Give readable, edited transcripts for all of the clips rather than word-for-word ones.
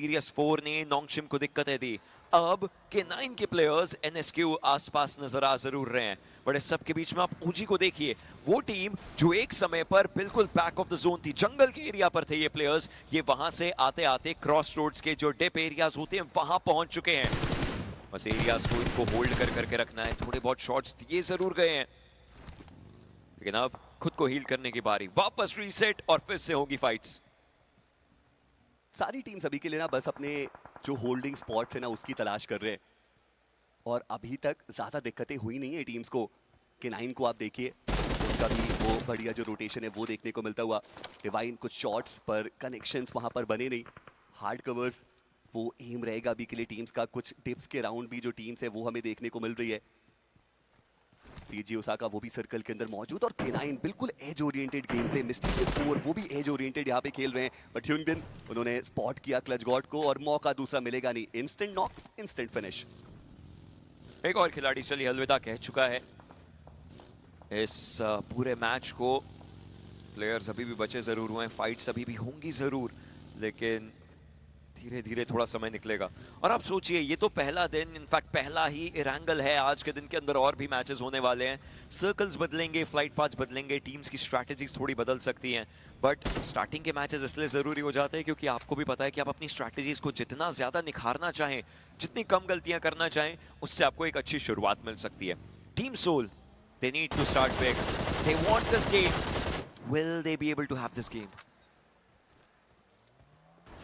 Serious 4 ने नोंगशिम को दिक्कतें दी। अब K9 के प्लेयर्स NSQ आसपास नजर आ जरूर रहे हैं, बट इस सब के बीच में आप ओजी को देखिए, वो टीम जो एक समय पर बिल्कुल बैक ऑफ द जोन थी, जंगल के एरिया पर थे ये प्लेयर्स, ये वहां से आते आते क्रॉस रोड्स के जो डिप एरियाज होते हैं वहां पहुंच चुके हैं। बस एरियाज को इनको होल्ड कर करके रखना है। थोड़े बहुत शॉट्स दिए जरूर गए हैं, लेकिन अब खुद को हील करने की बारी, वापस रीसेट और फिर से होगी फाइट्स। सारी टीम्स अभी के लिए ना बस अपने जो होल्डिंग स्पॉट्स है ना उसकी तलाश कर रहे हैं, और अभी तक ज्यादा दिक्कतें हुई नहीं है टीम्स को। K9 को आप देखिए, उनका भी वो बढ़िया जो रोटेशन है वो देखने को मिलता हुआ। डिवाइन कुछ शॉट्स पर कनेक्शंस वहां पर बने नहीं, हार्ड कवर्स वो एम रहेगा अभी के लिए टीम्स का। कुछ टिप्स के राउंड भी जो टीम्स है वो हमें देखने को मिल रही है। सीजी ओसाका वो भी सर्कल के अंदर मौजूद, और K9 बिल्कुल edge oriented gameplay. Mysterious 4 वो भी एज ओरिएंटेड यहाँ पे खेल रहे हैं, बट ह्यूनबिन उन्होंने स्पॉट किया क्लच गॉड को, और मौका दूसरा मिलेगा नहीं। Instant knock, instant finish. एक और खिलाड़ी चलिए अलविदा कह चुका है इस पूरे मैच को। प्लेयर्स अभी भी बचे जरूर हुए हैं, फाइट्स अभी भी होंगी जरूर, लेकिन धीरे धीरे थोड़ा समय निकलेगा। और आप सोचिए, ये तो पहला दिन, इनफैक्ट पहला ही इरैंगल है। आज के दिन के अंदर और भी मैचेस होने वाले हैं, सर्कल्स बदलेंगे, फ्लाइट पाथ्स बदलेंगे, टीम्स की स्ट्रैटेजीज थोड़ी बदल सकती हैं, बट स्टार्टिंग के मैचेस इसलिए जरूरी हो जाते हैं क्योंकि आपको भी पता है कि आप अपनी स्ट्रैटेजीज को जितना ज्यादा निखारना चाहें, जितनी कम गलतियां करना चाहें, उससे आपको एक अच्छी शुरुआत मिल सकती है। Team Soul, they need to start big, they want this game, will they be able to have this game?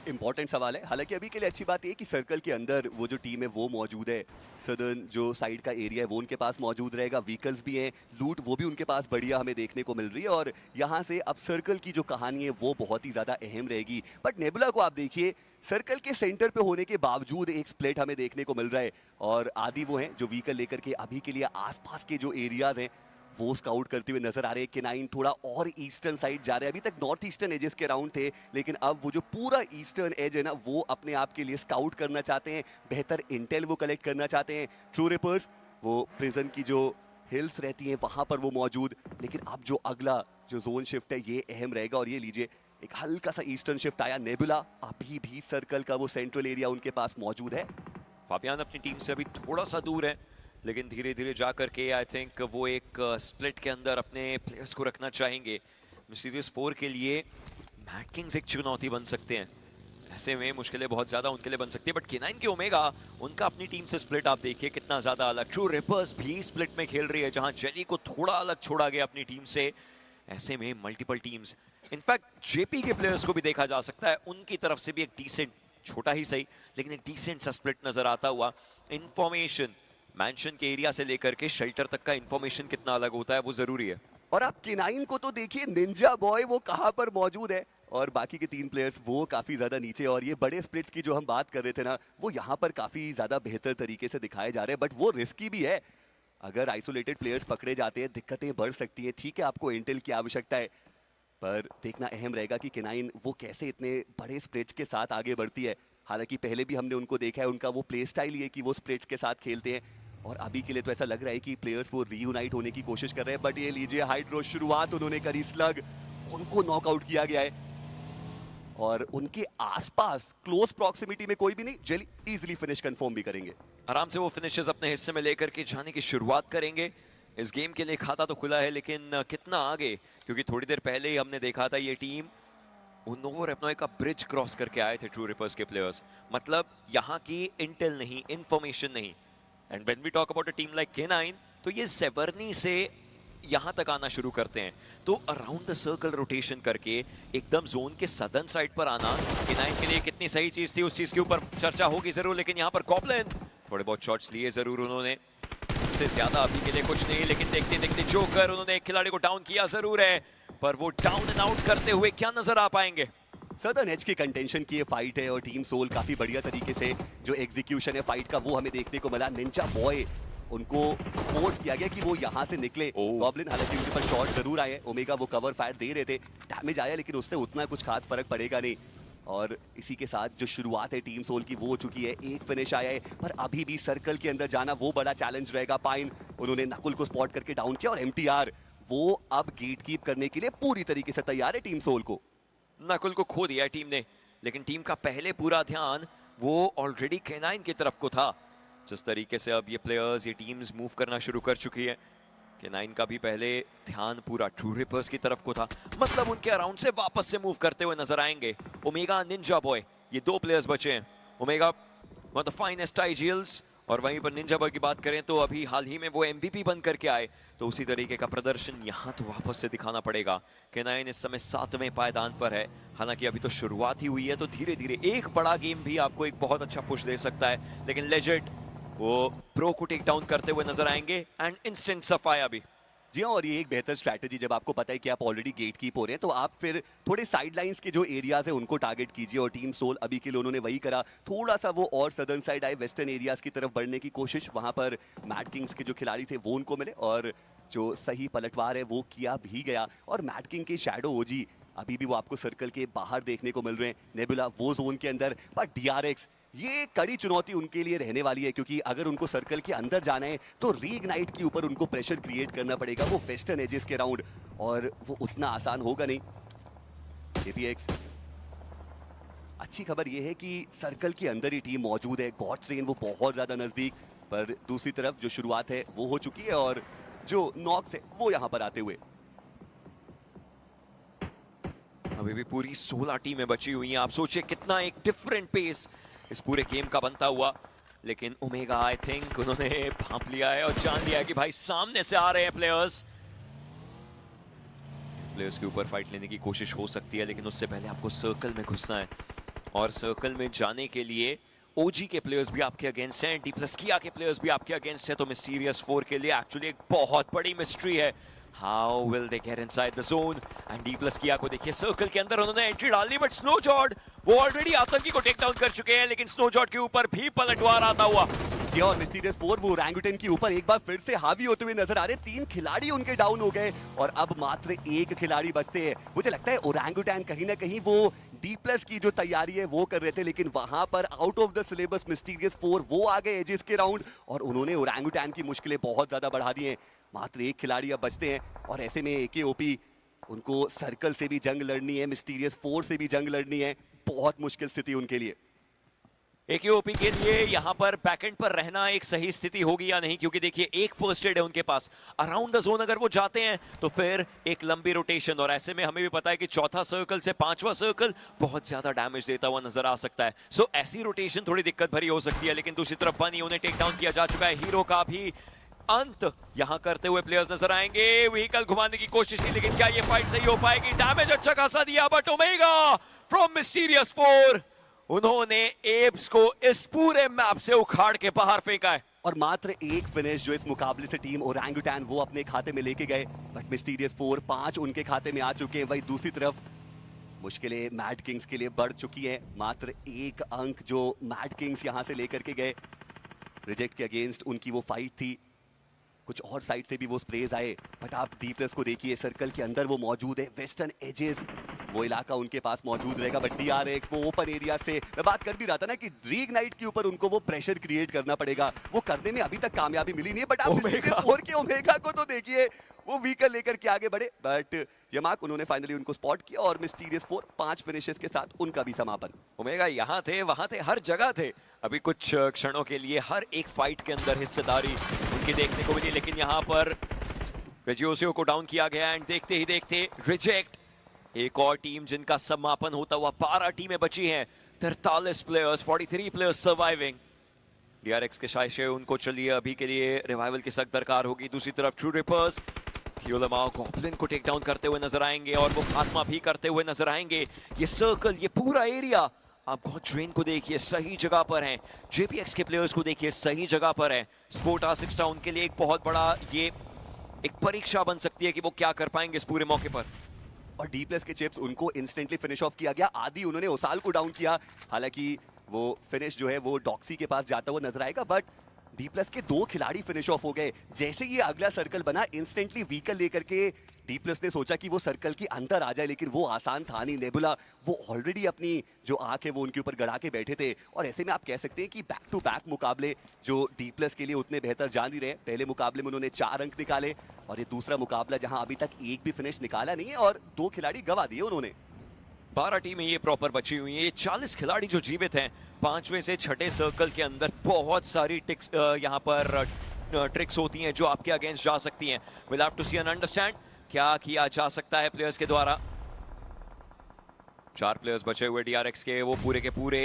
Important सवाल है। हालांकि अभी के लिए अच्छी बात ये कि सर्कल के अंदर वो जो टीम है वो मौजूद है। सदर्न जो साइड का एरिया है वो उनके पास मौजूद रहेगा, व्हीकल्स भी हैं, लूट वो भी उनके पास बढ़िया हमें देखने को मिल रही है, और यहाँ से अब सर्कल की जो कहानी है वो बहुत ही ज़्यादा अहम रहेगी। बट नेबुला को आप देखिए, सर्कल के सेंटर पे होने के बावजूद एक स्प्लिट हमें देखने को मिल रहा है, और आदि वो हैं जो व्हीकल लेकर के अभी के लिए आसपास के जो एरियाज हैं वो स्काउट करते हुए नजर आ रहे हैं। K9 थोड़ा और ईस्टर्न साइड जा रहे हैं। अभी तक नॉर्थ ईस्टर्न एजेस के राउंड थे, लेकिन अब वो जो पूरा ईस्टर्न एज है ना वो अपने आप के लिए स्काउट करना चाहते हैं, बेहतर इंटेल वो कलेक्ट करना चाहते हैं। ट्रू रिपर्स वो प्रिजन की जो हिल्स रहती हैं वहां पर वो मौजूद, लेकिन अब जो अगला जो जोन शिफ्ट है ये अहम रहेगा। और ये लीजिए, एक हल्का सा ईस्टर्न शिफ्ट आया। नेबुला अभी भी सर्कल का वो सेंट्रल एरिया उनके पास मौजूद है। फाबियान अपनी टीम से अभी थोड़ा सा दूर है, लेकिन धीरे धीरे जा करके आई थिंक वो एक स्प्लिट के अंदर अपने प्लेयर्स को रखना चाहेंगे। मिस्टीरियस 4 के लिए मैड किंग्स एक चुनौती बन सकते हैं, ऐसे में मुश्किलें बहुत ज्यादा उनके लिए बन सकती है। बट K9 के ओमेगा, उनका अपनी टीम से स्प्लिट आप देखिए कितना ज्यादा अलग। ट्रू रिपर्स भी स्प्लिट में खेल रही है, जहां जेली को थोड़ा अलग छोड़ा गया अपनी टीम से। ऐसे में मल्टीपल टीम्स, इनफैक्ट जेपी के प्लेयर्स को भी देखा जा सकता है, उनकी तरफ से भी एक डिसेंट, छोटा ही सही लेकिन एक डिसेंट सा स्प्लिट नजर आता हुआ। इंफॉर्मेशन मैंशन के एरिया से लेकर के शेल्टर तक का इंफॉर्मेशन कितना अलग होता है वो जरूरी है। और आप K9 को तो देखिए, निंजा बॉय वो कहां पर मौजूद है, और बाकी के 3 प्लेयर्स वो काफी ज्यादा नीचे। और ये बड़े स्प्लिट्स की जो हम बात कर रहे थे ना, वो यहाँ पर काफी ज्यादा बेहतर तरीके से दिखाए जा रहे हैं, बट वो रिस्की भी है। अगर आइसोलेटेड प्लेयर्स पकड़े जाते हैं दिक्कतें बढ़ सकती है। ठीक है, आपको इंटेल की आवश्यकता है, पर देखना अहम रहेगा कि K9 वो कैसे इतने बड़े स्प्लिट्स के साथ आगे बढ़ती है। हालांकि पहले भी हमने उनको देखा है, उनका वो प्ले स्टाइल ही है कि वो स्प्लिट्स के साथ खेलते हैं, और अभी के लिए तो ऐसा लग रहा है कि प्लेयर्स वो रीयूनाइट होने की कोशिश कर रहे हैं। बट ये लीजिए, हाइड्रो शुरुआत उन्होंने करी, स्लग उनको नॉकआउट किया गया है, और उनके आसपास क्लोज प्रॉक्सिमिटी में कोई भी नहीं। जेली इजीली फिनिश कंफर्म भी करेंगे। आराम से वो फिनिशेस अपने हिस्से में लेकर के जाने की शुरुआत करेंगे। इस गेम के लिए खाता तो खुला है, लेकिन कितना आगे, क्योंकि थोड़ी देर पहले ही हमने देखा था ये टीम उन्नोवर अपनोए का ब्रिज क्रॉस करके आए थे ट्रू रिपर्स के प्लेयर्स। मतलब यहाँ की इंटेल नहीं, इंफॉर्मेशन नहीं। And when we talk about a team like K9, तो ये सेवर्नी से यहाँ तक आना शुरू करते हैं, तो अराउंड द सर्कल रोटेशन करके एकदम जोन के सदर्न साइड पर आना K9 के लिए कितनी सही चीज थी, उस चीज के ऊपर चर्चा होगी जरूर। लेकिन यहाँ पर गॉब्लिन थोड़े बहुत शॉट्स लिए जरूर उन्होंने, उससे ज्यादा अभी के लिए कुछ नहीं, लेकिन देखते देखते जोकर उन्होंने एक खिलाड़ी को डाउन किया जरूर है, पर वो डाउन एंड आउट करते हुए क्या नजर आ पाएंगे। सदर्न एज की कंटेंशन की ये फाइट है, और टीम सोल काफी बढ़िया तरीके से जो एग्जीक्यूशन है फाइट का वो हमें देखने को मिला। निंजा बॉय उनको फोर्स किया गया कि वो यहाँ से निकले। गॉब्लिन हालांकि उनके पास शॉट जरूर आए, ओमेगा वो कवर फायर दे रहे थे, डैमेज आया, लेकिन उससे उतना कुछ खास फर्क पड़ेगा नहीं। और इसी के साथ जो शुरुआत है टीम सोल की वो हो चुकी है। एक फिनिश आया है, पर अभी भी सर्कल के अंदर जाना वो बड़ा चैलेंज रहेगा। पाइन उन्होंने नकुल को स्पॉट करके डाउन किया, और MTR वो अब गेट कीप करने के लिए पूरी तरीके से तैयार है टीम सोल को। नकुल को खो दिया टीम ने, लेकिन टीम का पहले पूरा ध्यान वो ऑलरेडी K9 की तरफ को था। जिस तरीके से अब ये प्लेयर्स, ये टीम्स मूव करना शुरू कर चुकी है, K9 का भी पहले ध्यान पूरा ट्रू रिपर्स की तरफ को था, मतलब उनके अराउंड से वापस से मूव करते हुए नजर आएंगे ओमेगा, निंजा बॉय, ये दो प्लेयर्स बचे हैं। Omega one of the finest IGLs, और वहीं पर निंजा बॉय की बात करें तो अभी हाल ही में वो एमवीपी बन करके आए, तो उसी तरीके का प्रदर्शन यहाँ तो वापस से दिखाना पड़ेगा। K9 इस समय 7वें पायदान पर है, हालांकि अभी तो शुरुआत ही हुई है, तो धीरे धीरे एक बड़ा गेम भी आपको एक बहुत अच्छा पुश दे सकता है। लेकिन लेजेंड वो प्रो को टेक डाउन करते हुए नजर आएंगे एंड इंस्टेंट सफाया भी। जी हाँ, और ये एक बेहतर स्ट्रैटेजी, जब आपको पता है कि आप ऑलरेडी गेट कीप हो रहे हैं तो आप फिर थोड़े साइडलाइंस के जो एरियाज है उनको टारगेट कीजिए, और टीम सोल अभी के लिए उन्होंने वही करा। थोड़ा सा वो और सदर्न साइड आए, वेस्टर्न एरियाज की तरफ बढ़ने की कोशिश, वहां पर मैड किंग्स के जो खिलाड़ी थे वो उनको मिले, और जो सही पलटवार है वो किया भी गया। और मैड किंग के शैडो ओजी अभी भी वो आपको सर्कल के बाहर देखने को मिल रहे हैं, नेबुला वो जोन के अंदर, पर डीआरएक्स ये कड़ी चुनौती उनके लिए रहने वाली है, क्योंकि अगर उनको सर्कल के अंदर जाना है तो रीइग्नाइट के ऊपर उनको प्रेशर क्रिएट करना पड़ेगा, वो वेस्टर्न एजेस के राउंड, और वो उतना आसान होगा नहीं। JPX, अच्छी खबर ये है कि सर्कल के अंदर ही टीम मौजूद है, गॉड्स रेन वो बहुत ज्यादा नजदीक, पर दूसरी तरफ जो शुरुआत है वो हो चुकी है, और जो नॉक्स है वो यहां पर आते हुए। अभी भी पूरी 16 टीमें बची हुई हैं, आप सोचिए कितना एक डिफरेंट पेस इस पूरे गेम का बनता हुआ। लेकिन ओमेगा आई थिंक उन्होंने भांप लिया है और जान लिया है कि भाई सामने से आ रहे हैं प्लेयर्स के ऊपर फाइट लेने की कोशिश हो सकती है, लेकिन उससे पहले आपको सर्कल में घुसना है, और सर्कल में जाने के लिए ओजी के प्लेयर्स भी आपके अगेंस्ट हैं, डी प्लस किया के प्लेयर्स भी आपके अगेंस्ट हैं, तो मिस्टीरियस 4 के लिए एक्चुअली एक बहुत बड़ी मिस्ट्री है। How will they get inside the zone? And D plus किया को देखिए सर्कल के अंदर उन्होंने एंट्री डालनी, बट स्नो जॉर्ड वो ऑलरेडी आतंकी को टेक डाउन कर चुके हैं, लेकिन स्नो जॉर्ड के ऊपर भी पलटवार आता हुआ। और मिस्टीरियस 4 वो ओरंगुटन के ऊपर एक बार फिर से हावी होते हुए नजर आ रहे, 3 खिलाड़ी उनके डाउन हो गए और अब मात्र 1 खिलाड़ी बचते हैं। मुझे लगता है ओरंगुटन कहीं ना कहीं वो डी प्लस की जो तैयारी है वो कर रहे थे, लेकिन वहां पर out of the syllabus mysterious 4 वो आ गए एजेस के राउंड, और उन्होंने ओरंगुटन की मुश्किलें बहुत ज्यादा बढ़ा दी हैं। मात्र 1 खिलाड़ी अब बचते हैं, और ऐसे में AKOP उनको सर्कल से भी जंग लड़नी है, मिस्टीरियस 4 से भी जंग लड़नी है, बहुत मुश्किल स्थिति उनके लिए। AKOP के लिए यहाँ पर बैकएंड पर रहना एक सही स्थिति होगी या नहीं, क्योंकि देखिए एक फर्स्ट एड है उनके पास, अराउंड द जोन अगर वो जाते हैं तो फिर एक लंबी रोटेशन, और ऐसे में हमें भी पता है कि चौथा सर्कल से 5वां सर्कल बहुत ज्यादा डैमेज देता हुआ नजर आ सकता है। सो ऐसी रोटेशन थोड़ी दिक्कत भरी हो सकती है, लेकिन दूसरी तरफ बनी उन्हें टेक डाउन किया जा चुका है। हीरो का भी अंत यहां करते हुए प्लेयर्स नजर आएंगे, व्हीकल घुमाने की कोशिश की, लेकिन क्या ये फाइट सही हो पाएगी? डैमेज अच्छा खासा दिया, बट ओमेगा फ्रॉम मिस्टीरियस 4 उन्होंने एब्स को इस पूरे मैप से उखाड़ के बाहर फेंका है, और मात्र 1 फिनिश जो इस मुकाबले से टीम ओरंगुटन वो अपने खाते में लेके गए, बट मिस्टीरियस 4 5 उनके खाते में आ चुके हैं। वही दूसरी तरफ मुश्किलें मैड किंग्स के लिए बढ़ चुकी है, मात्र 1 अंक जो मैड किंग्स यहां से लेकर के गए, रिजेक्ट के अगेंस्ट उनकी वो फाइट थी। कुछ और साइड से भी वो स्प्रेज आए, बट आप डी प्लस को देखिए, सर्कल के अंदर वो मौजूद है, वेस्टर्न एजेस वो इलाका उनके पास मौजूद रहेगा, बट DRX वो ओपन एरिया से, मैं बात कर भी रहा था ना कि रीइग्नाइट के ऊपर उनको वो प्रेशर क्रिएट करना पड़ेगा, वो करने में अभी तक कामयाबी मिली नहीं है। बट आप के ओमेगा को तो देखिए, वो व्हीकल लेकर के आगे बढ़े, बट यमाक उन्होंने फाइनली उनको स्पॉट किया, और मिस्टीरियस 4 5 फिनिशेस के साथ उनका भी समापन। ओमेगा यहाँ थे, वहां थे, हर जगह थे। अभी कुछ क्षणों के लिए हर एक फाइट के अंदर हिस्सेदारी उनकी देखने को मिली, लेकिन यहाँ पर रेजियोसियो को डाउन किया गया, एंड देखते ही देखते रिजेक्ट एक और टीम जिनका समापन होता हुआ। 12 टीमें बची हैं, 43 प्लेयर्स, 43 प्लेयर्स सर्वाइविंग। DRX के शायशे उनको चलिए अभी के लिए रिवाइवल की सख्त दरकार होगी। दूसरी तरफ ट्रू रिपर्स थियोलमाओ गॉब्लिन को टेक डाउन करते हुए नजर आएंगे, और वो खात्मा भी करते हुए नजर आएंगे। ये सर्कल, ये पूरा एरिया, आप गॉड ट्रेन को देखिए सही जगह पर हैं, JPX के प्लेयर्स को देखिए सही जगह पर हैं। स्पोर्ट R6 टाउन के लिए एक बहुत बड़ा ये एक परीक्षा बन सकती है कि वो क्या कर पाएंगे इस पूरे मौके पर। और डी प्लस के चिप्स उनको इंस्टेंटली फिनिश ऑफ किया गया, आदि उन्होंने ओसाल को डाउन किया, हालांकि वो फिनिश जो है वो डॉक्सी के पास जाता हुआ नजर आएगा, बट डी प्लस के 2 खिलाड़ी फिनिश ऑफ हो गए। जैसे ये अगला सर्कल बना, इंस्टेंटली व्हीकल लेकर के डी प्लस ने सोचा कि वो सर्कल के अंदर आ जाए, लेकिन वो आसान था नहीं। नेबुला वो ऑलरेडी अपनी जो आंख है वो उनके ऊपर गड़ा के बैठे थे, और ऐसे में आप कह सकते हैं कि बैक टू बैक मुकाबले जो डी प्लस के लिए उतने बेहतर जा नहीं रहे। पहले मुकाबले में उन्होंने 4 अंक निकाले, और ये दूसरा मुकाबला जहां अभी तक एक भी फिनिश निकाला नहीं है और 2 खिलाड़ी गवा दिए उन्होंने। 12 टीमें ये प्रॉपर बची हुई हैं। ये 40 खिलाड़ी जो जीवित हैं, 5वें से 6ठे सर्कल के अंदर बहुत सारी टिक्स यहाँ पर ट्रिक्स होती हैं जो आपके अगेंस्ट जा सकती हैं। Will have to see and understand क्या किया जा सकता है प्लेयर्स के द्वारा। 4 प्लेयर्स बचे हुए डीआरएक्स के, वो पूरे के पूरे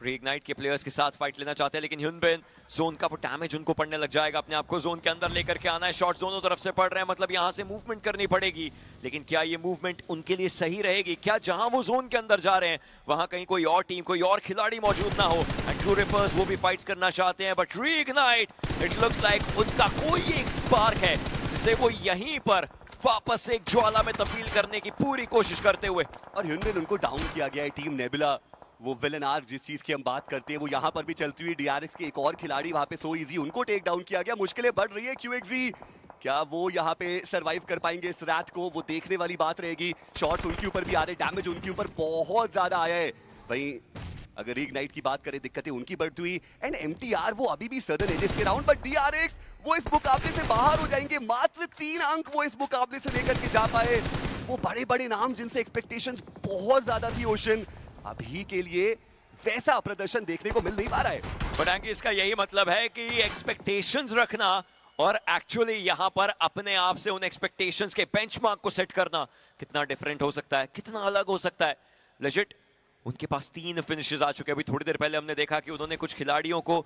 रीइग्नाइट के प्लेयर्स के साथ फाइट लेना चाहते हैं, लेकिन ह्यूनबिन जोन का वो डैमेज उनको पड़ने लग जाएगा। अपने आप को जोन के अंदर लेकर के आना है, शॉट दोनों तरफ से पड़ रहे हैं, मतलब यहां से मूवमेंट करनी पड़ेगी। लेकिन क्या ये मूवमेंट उनके लिए सही रहेगी? क्या जहां वो जोन के अंदर जा रहे हैं वहां कहीं कोई और टीम, कोई और खिलाड़ी मौजूद ना हो? एंड ट्रू रिपर्स वो भी फाइट्स करना चाहते हैं, but reignite it looks like उनका कोई एक स्पार्क है जिसे वो यहीं पर वापस से एक ज्वाला में तब्दील करने की पूरी कोशिश करते हुए। और ह्यूनबिन उनको डाउन किया गया है। टीम नेबुला, वो विलन आर जिस चीज की हम बात करते हैं वो यहाँ पर भी चलती हुई। डीआरएक्स के एक और खिलाड़ी वहां पे सो इजी, उनको टेक डाउन किया गया। मुश्किलें बढ़ रही है क्यूएक्सी, क्या वो यहाँ पे सरवाइव कर पाएंगे इस रात को? वो देखने वाली बात रहेगी। शॉट्स उनके ऊपर भी आ रहे, डैमेज उनके ऊपर बहुत ज्यादा आया है। वहीं अगर रीइग्नाइट की बात करें, दिक्कतें उनकी बढ़ती हुई। एंड एमटीआर वो अभी भी सदर्न एजेस के राउंड, बट डीआरएक्स वो इस मुकाबले से बाहर हो जाएंगे। मात्र 3 अंक वो इस मुकाबले से लेकर के जा पाए। वो बड़े बड़े नाम जिनसे एक्सपेक्टेशंस बहुत ज्यादा थी, ओशन अभी के लिए वैसा प्रदर्शन देखने को मिल नहीं पा रहा है। बट इसका यही मतलब है कि एक्सपेक्टेशंस रखना और एक्चुअली यहां पर अपने आप से उन एक्सपेक्टेशंस के बेंचमार्क को सेट करना कितना डिफरेंट हो सकता है, कितना अलग हो सकता है। लेजिट उनके पास 3 फिनिशेस आ चुके हैं। अभी थोड़ी देर पहले हमने देखा कि उन्होंने कुछ खिलाड़ियों को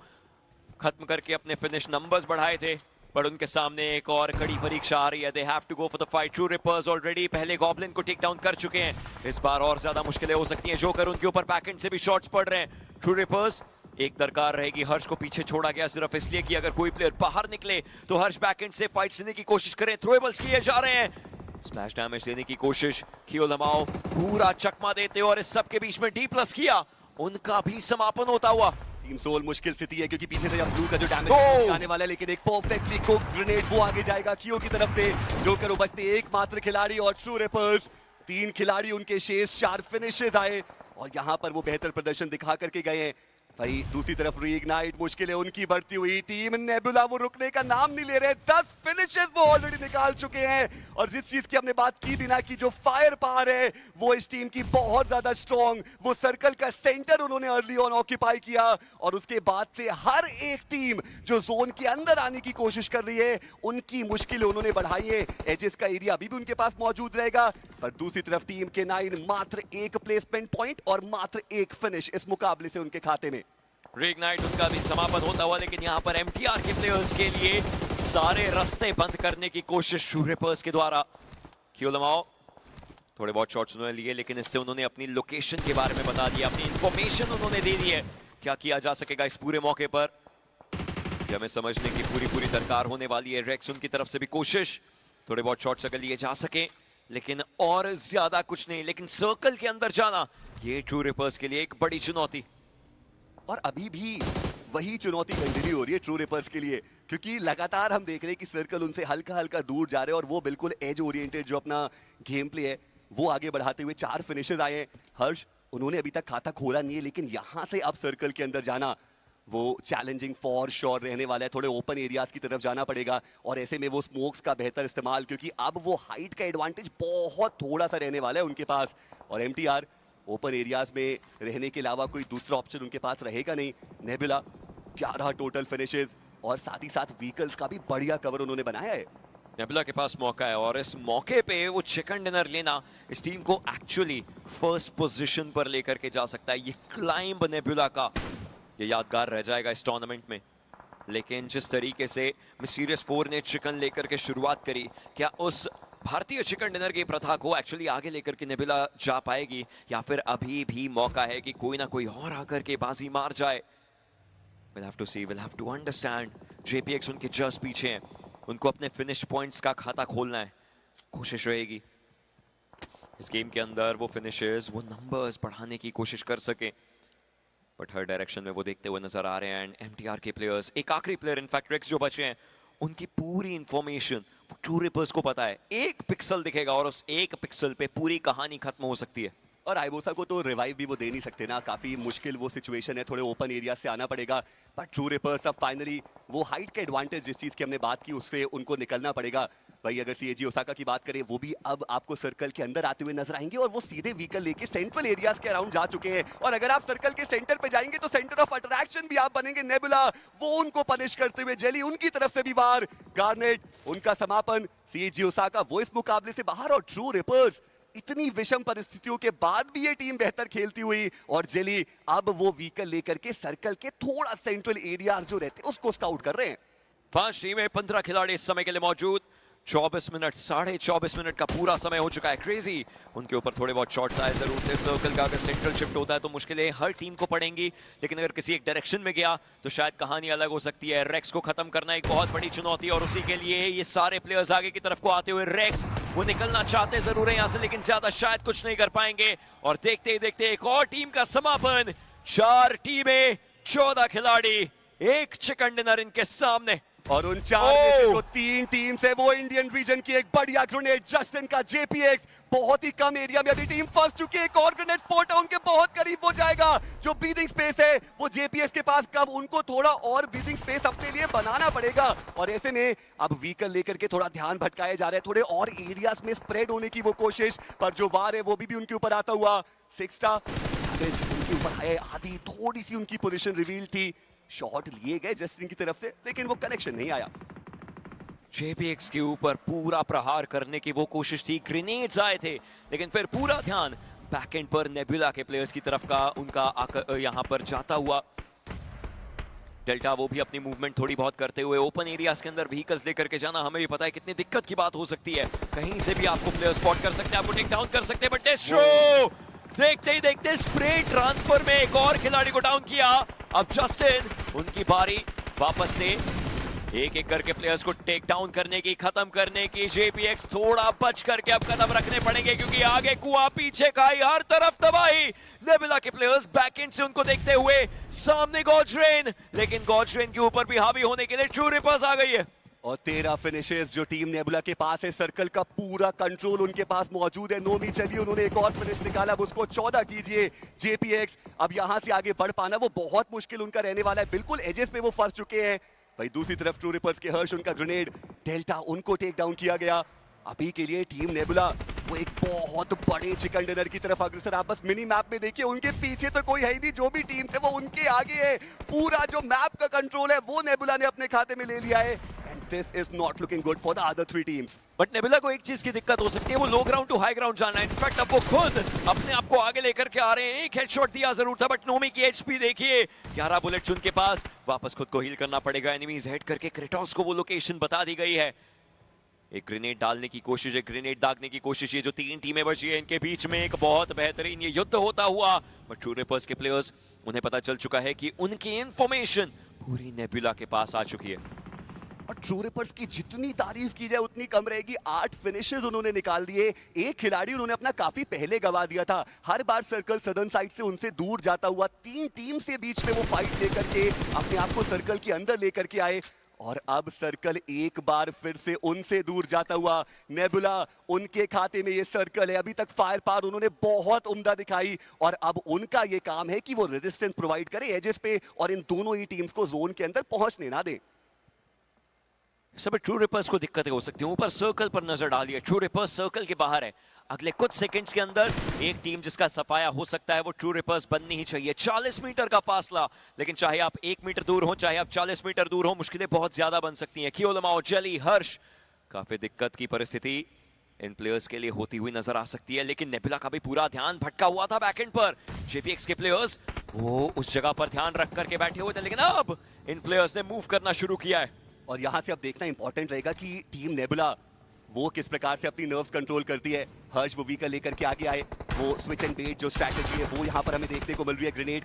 खत्म करके अपने फिनिश नंबर्स बढ़ाए थे, पर उनके सामने एक और कड़ी परीक्षा आ रही है। They have to go for the fight. True Rippers already पहले गॉब्लिन को टेक डाउन कर चुके हैं, इस बार और ज्यादा मुश्किलें हो सकती हैं। जोकर उनके ऊपर बैकएंड से भी शॉट्स पड़ रहे हैं। ट्रू रिपर्स एक दरकार रहेगी, हर्ष को पीछे छोड़ा गया सिर्फ इसलिए कि अगर कोई प्लेयर बाहर निकले तो हर्ष बैकएंड से फाइट लेने की कोशिश करें। थ्रोएबल्स किए जा रहे हैं, स्प्लैश डैमेज देने की कोशिश। कियो लमाओ पूरा चकमा देते और इस सब के बीच में D+ किया, उनका भी समापन होता हुआ। टीम सोल मुश्किल स्थिति है क्योंकि पीछे से अब ब्लू का जो डैमेज आने वाला है, लेकिन एक परफेक्टली कुक ग्रेनेड वो आगे जाएगा कियो की तरफ से। जोकर वो बचते एकमात्र खिलाड़ी और ट्रू रिपर्स 3 खिलाड़ी उनके शेष 4 फिनिशेस आए और यहां पर वो बेहतर प्रदर्शन दिखा करके गए हैं। भाई दूसरी तरफ रीइग्नाइट मुश्किलें उनकी बढ़ती हुई। टीम नेबुला वो रुकने का नाम नहीं ले रहे। 10 फिनिशेस वो ऑलरेडी निकाल चुके हैं और जिस चीज की हमने बात की बिना की जो फायर पावर है वो इस टीम की बहुत ज्यादा स्ट्रॉन्ग। वो सर्कल का सेंटर उन्होंने अर्ली ऑन ऑक्यूपाई किया और उसके बाद से हर एक टीम जो जोन के अंदर आने की कोशिश कर रही है उनकी मुश्किलें उन्होंने बढ़ाई है। एजेस का एरिया अभी भी उनके पास मौजूद रहेगा, पर दूसरी तरफ टीम के 9 मात्र 1 प्लेसमेंट पॉइंट और मात्र 1 फिनिश इस मुकाबले से उनके खाते में। रीइग्नाइट उनका भी समापन होता हुआ, लेकिन यहाँ पर एमटीआर के प्लेयर्स के लिए सारे रास्ते बंद करने की कोशिश ट्रू रिपर्स के द्वारा। कियो लमाओ थोड़े बहुत शॉट्स उन्होंने लिए, लेकिन इससे उन्होंने अपनी लोकेशन के बारे में बता दिया, अपनी इंफॉर्मेशन उन्होंने दे दी है। क्या किया जा सकेगा इस पूरे मौके पर, ये हमें समझने की पूरी दरकार होने वाली है। रेक्स उनकी तरफ से भी कोशिश, थोड़े बहुत शॉट्स अगर लिए जा सके, लेकिन और ज्यादा कुछ नहीं। लेकिन सर्कल के अंदर जाना ये ट्रू रिपर्स के लिए एक बड़ी चुनौती, और अभी भी वही चुनौती कंटिन्यू हो रही है ट्रू रिपर्स के लिए, क्योंकि लगातार हम देख रहे हैं कि सर्कल उनसे हल्का हल्का दूर जा रहे हैं और वो बिल्कुल एज ओरिएंटेड जो अपना गेम प्ले है वो आगे बढ़ाते हुए 4 फिनिशेस आए हैं। हर्ष उन्होंने अभी तक खाता खोला नहीं है, लेकिन यहाँ से अब सर्कल के अंदर जाना वो चैलेंजिंग फॉर श्योर रहने वाला है। थोड़े ओपन एरियाज की तरफ जाना पड़ेगा और ऐसे में वो स्मोक्स का बेहतर इस्तेमाल, क्योंकि अब वो हाइट का एडवांटेज बहुत थोड़ा सा रहने वाला है उनके पास। और एमटीआर ओपन एरियाज में रहने के अलावा कोई दूसरा ऑप्शन उनके पास रहेगा नहीं। नेबुला 11 टोटल फिनिशेस और साथ ही साथ व्हीकल्स का भी बढ़िया कवर उन्होंने बनाया है। नेबुला के पास मौका है और इस मौके पे वो चिकन डिनर लेना इस टीम को एक्चुअली फर्स्ट पोजीशन पर लेकर के जा सकता है। ये क्लाइंब नेबुला का ये यादगार रह जाएगा इस टूर्नामेंट में। लेकिन जिस तरीके से मिस्टीरियस 4 ने चिकन लेकर के शुरुआत करी, क्या उस भारतीय चिकन डिनर की प्रथा को एक्चुअली आगे लेकर के नेबुला जा पाएगी, या फिर अभी भी मौका है कि कोई ना कोई और आकर के बाजी मार जाए? We'll have to see, we'll have to understand। JPX उनके जस्ट पीछे हैं, उनको अपने फिनिश पॉइंट्स का खाता खोलना है। कोशिश रहेगी इस गेम के अंदर वो फिनिशेस, वो नंबर्स बढ़ाने की कोशिश कर सके, बट हर डायरेक्शन में वो देखते हुए नजर आ रहे हैं। एंड एमटीआर के प्लेयर्स, एक आखिरी प्लेयर इनफैक्ट रेक्स जो बचे हैं, उनकी पूरी इंफॉर्मेशन ट्रू रिपर्स को पता है। एक पिक्सल दिखेगा और उस एक पिक्सल पे पूरी कहानी खत्म हो सकती है। और आइबोसा को तो रिवाइव भी वो दे नहीं सकते ना, काफी मुश्किल वो सिचुएशन है, थोड़े ओपन एरिया से आना पड़ेगा। बट ट्रू रिपर्स अब फाइनली वो हाइट का एडवांटेज जिस चीज की हमने बात की उससे उनको निकलना पड़ेगा। भाई अगर सीएजी ओसाका की बात करें, वो भी अब आपको सर्कल के अंदर आते हुए नजर आएंगे और वो सीधे व्हीकल लेके सेंट्रल एरियाज के अराउंड जा चुके हैं। और अगर आप सर्कल के सेंटर पे जाएंगे तो सेंटर ऑफ अट्रैक्शन भी आप बनेंगे। नेबुला वो उनको पनिश करते हुए, जेली उनकी तरफ से भी वार, गार्नेट उनका समापन, सीएजी ओसाका वो इस मुकाबले से बाहर। और ट्रू रिपर्स इतनी विषम परिस्थितियों के बाद भी ये टीम बेहतर खेलती हुई, और जेली अब वो व्हीकल लेकर के सर्कल के थोड़ा सेंट्रल एरिया जो रहते हैं उसको स्काउट कर रहे हैं। 5 टीमें 15 खिलाड़ी इस समय के लिए मौजूद। 24 मिनट 24.5 मिनट का पूरा समय हो चुका है। क्रेजी उनके ऊपर थोड़े बहुत शॉट्स आए जरूर थे। सर्कल का अगर सेंट्रल शिफ्ट होता है तो मुश्किलें हर टीम को पड़ेंगी, लेकिन अगर किसी एक डायरेक्शन में गया तो शायद कहानी अलग हो सकती है। रेक्स को खत्म करना एक बहुत बड़ी चुनौती है और उसी के लिए ये सारे प्लेयर्स आगे की तरफ को आते हुए, रेक्स वो निकलना चाहते जरूर है यहाँ से, लेकिन ज्यादा शायद कुछ नहीं कर पाएंगे। और देखते ही देखते एक और टीम का समापन। 4 टीमें 14 खिलाड़ी, एक चिकन डिनर इनके सामने। और उन 4 में से जो 3 टीम्स है वो इंडियन रीजन की एक बढ़िया ग्रेनेड जस्टिन का जेपीएक्स, बहुत ही कम एरिया में अभी टीम फंस चुकी है। एक और ग्रेनेड स्पॉट है उनके बहुत करीब वो जाएगा। जो ब्रीदिंग स्पेस है वो जेपीएक्स के पास, कब उनको थोड़ा और ब्रीदिंग स्पेस अपने लिए बनाना पड़ेगा। और ऐसे में अब व्हीकल लेकर के थोड़ा ध्यान भटकाया जा रहा है, थोड़े और एरियाज में स्प्रेड होने की वो कोशिश, पर जो वार है वो भी उनके ऊपर आता हुआ। 6 स्टार उनके ऊपर आए, आधी थोड़ी सी उनकी पोजीशन रिवील थी, शॉट लिए गए जस्टिन की तरफ से, लेकिन वो कनेक्शन नहीं आया। जेपीएक्स के ऊपर पूरा प्रहार करने की वो कोशिश थी, ग्रेनेड्स आए थे, लेकिन फिर पूरा ध्यान बैकएंड पर नेबुला के प्लेयर्स की तरफ का उनका यहां पर जाता हुआ। डेल्टा वो भी अपनी मूवमेंट थोड़ी बहुत करते हुए ओपन एरियाज के अंदर व्हीकल्स लेकर के जाना, हमें भी पता है कितनी दिक्कत की बात हो सकती है। कहीं से भी आपको प्लेयर स्पॉट कर सकते हैं, आपको टेक डाउन कर सकते हैं। बट शो देखते ही देखते स्प्रे ट्रांसफर में एक और खिलाड़ी को डाउन किया। अब जस्टिन उनकी बारी, वापस से एक एक करके प्लेयर्स को टेक डाउन करने की, खत्म करने की। जेपीएक्स थोड़ा बच करके अब कदम रखने पड़ेंगे क्योंकि आगे कुआं, पीछे खाई, हर तरफ तबाही। नेबुला के प्लेयर्स बैकएंड से उनको देखते हुए, सामने गॉड्रेन, लेकिन गॉड्रेन के ऊपर भी हावी होने के लिए ट्रू रिपर्स आ गई है। और 13 फिनिशेस जो टीम नेबुला के पास है, सर्कल का पूरा कंट्रोल उनके पास मौजूद है। नोमी चली, उन्होंने एक और फिनिश निकाला, अब उसको 14 कीजिए। जेपीएक्स अब यहां से आगे बढ़ पाना वो बहुत मुश्किल उनका रहने वाला है, बिल्कुल एजेस पे वो फंस चुके हैं। भाई दूसरी तरफ ट्रू रिपर्स के हर्ष, उनका ग्रेनेड, डेल्टा उनको टेक डाउन किया गया। अभी के लिए टीम नेबुला वो एक बहुत बड़े चिकन डिनर की तरफ अग्रसर। आप बस मिनी मैप में देखिए, उनके पीछे तो कोई है ही नहीं, जो भी टीम है वो उनके आगे है। पूरा जो मैप का कंट्रोल है वो नेबुला ने अपने खाते में ले लिया है। This is not looking good for the other 3 teams. But nebula को एक चीज की दिक्कत हो सकती है, वो लो ग्राउंड टू हाई ग्राउंड जाना है। इनफैक्ट अब वो खुद अपने आप को आगे लेकर के आ रहे हैं। एक हेडशॉट दिया जरूर था, बट नोमी की एचपी देखिए, 11 बुलेट्स उनके पास। वापस खुद को हील करना पड़ेगा। एनिमीज हेड करके क्रेटोस को वो लोकेशन बता दी गई है। एक ग्रेनेड डालने की कोशिश, एक ग्रेनेड दागने की कोशिश। ये जो 3 टीमें बची है इनके बीच में एक बहुत बेहतरीन ये युद्ध होता हुआ। बट ट्रू रिपर्स के प्लेयर्स, उन्हें पता चल चुका है कि उनकी इंफॉर्मेशन पूरी नेबुला के पास आ चुकी है। और ट्रू रिपर्स की जितनी तारीफ की जाए उतनी कम रहेगी। 8 फिनिशेस उन्होंने निकाल दिए। एक खिलाड़ी उन्होंने अपना काफी पहले गवा दिया था। हर बार सर्कल सदर्न साइड से उनसे दूर जाता हुआ 3 टीम से बीच में वो फाइट लेकर के अपने आप को सर्कल के अंदर लेकर के आए। और अब सर्कल एक बार फिर से उनसे दूर जाता हुआ। नेबुला उनके खाते में ये सर्कल है। अभी तक फायर पावर उन्होंने बहुत उम्दा दिखाई और अब उनका ये काम है कि वो रेजिस्टेंस प्रोवाइड करे एजेस पे और इन दोनों ही टीम्स को जोन के अंदर पहुंचने ना दे। सब ट्रू रिपर्स को दिक्कतें हो सकती हैं। ऊपर सर्कल पर नजर डालिए, ट्रू रिपर्स सर्कल के बाहर है। अगले कुछ सेकंड्स के अंदर एक टीम जिसका सफाया हो सकता है वो ट्रू रिपर्स बननी ही चाहिए। 40 मीटर का फासला, लेकिन चाहे आप 1 मीटर दूर हो, चाहे आप 40 मीटर दूर हो, मुश्किलें बहुत ज्यादा बन सकती हैं। क्योलमाओ, जेली, हर्ष, काफी दिक्कत की परिस्थिति इन प्लेयर्स के लिए होती हुई नजर आ सकती है। लेकिन नेबुला का भी पूरा ध्यान भटका हुआ था बैकएंड पर। जेपीएक्स के प्लेयर्स वो उस जगह पर ध्यान रख करके बैठे हुए थे, लेकिन अब इन प्लेयर्स ने मूव करना शुरू किया है। और यहां से अब देखना इंपॉर्टेंट रहेगा कि टीम नेबुला वो किस प्रकार से अपनी नर्व्स कंट्रोल करती है। हर्ष वो व्हीकल लेकर के आगे आए, वो स्विच एंड बेट जो स्ट्रैटेजी है वो यहां पर हमें देखने को मिल रही है। ग्रेनेड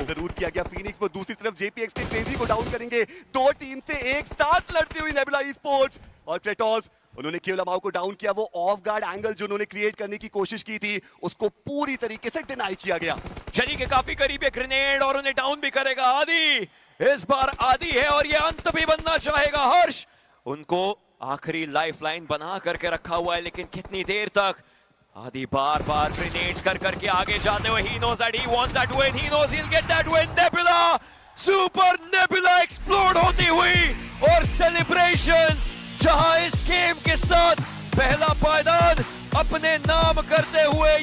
जरूर किया गया। फिनिक्स वो दूसरी तरफ जेपीएक्स के क्रेजी को डाउन करेंगे। 2 टीम से एक साथ लड़ती हुई नेबुला ई-स्पोर्ट्स और क्रेटोस, उन्होंने क्योलमाओ को डाउन किया। वो ऑफ गार्ड एंगल जो उन्होंने क्रिएट करने की कोशिश की थी उसको पूरी तरीके से डिनाई किया गया। जेली के काफी करीब है ग्रेनेड और उन्हें डाउन भी करेगा। आदि इस बार आदि है और ये अंत भी बनना चाहेगा। हर्ष उनको आखिरी लाइफलाइन बना करके रखा हुआ है, लेकिन कितनी देर तक। आदि बार बार ग्रेनेड्स कर करके आगे जाते हुए he knows that he wants that win, he knows he'll get that win. Nebula, super nebula explode होती हुई और सेलिब्रेशंस जहां इस गेम के साथ पहला पायदान अपने नाम करते हुए